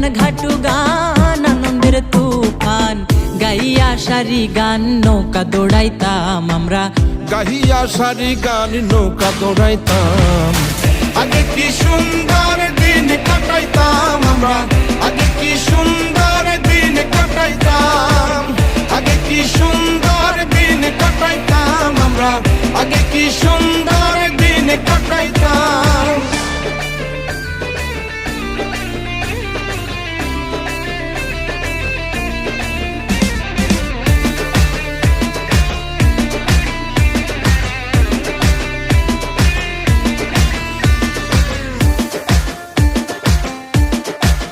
গান ঘাটু গান আনন্দের তুফান গাইয়া সারি গান নৌকা দৌড়াইতাম আমরা গাহিয়া সারি গান নৌকা দৌড়াইতাম আগে কি সুন্দর দিন কাটাইতাম আমরা আগে কি সুন্দর দিন কাটাইতাম আগে কি সুন্দর দিন কাটাইতাম আমরা আগে কি সুন্দর দিন কাটাইতাম